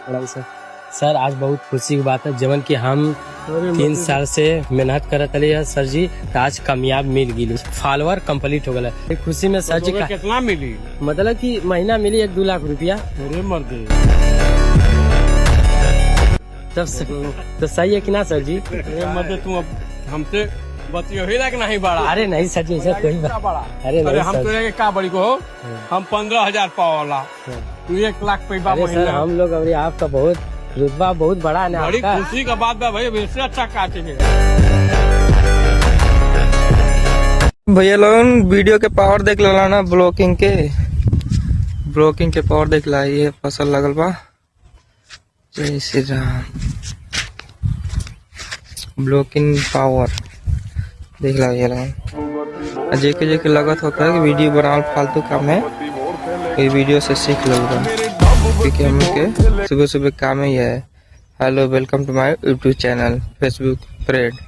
सर आज बहुत खुशी की बात है जवन कि हम 3 साल से मेहनत करत रही है सर जी, आज कामयाब मिल गई, फॉलोअर कंप्लीट हो गया। खुशी में सर जी कितना मिली? मतलब कि महीना मिली 1-2 लाख रुपया। अरे मर्दे, तो सही है कि ना सर जी? अरे मर्दे, तुम अब हमसे बतियो ही लायक नहीं बड़ा। अरे नहीं सर जी, ऐसा कोई बात। अरे हम तो का बड़ी को हम 15,000 पावला, तू 1 लाख पैसा महीना। हम लोग अभी आपका बहुत रुतबा बहुत बड़ा है ना, बड़ी खुशी का बात है भाई। इससे अच्छा काटे भैया लोग वीडियो के पावर देख ला ना, ब्लॉकिंग के पावर देख ला। ये फसल लगल बा, जय श्री राम। ब्लॉकिंग पावर देख ला ये लोग। जेके लगत होता है कि वीडियो बनाना फालतू काम है, कोई वीडियो से सीख लोगा, क्योंकि हम के सुबह काम ही है। हेलो, वेलकम टू माय यूट्यूब चैनल फेसबुक फ्रेंड।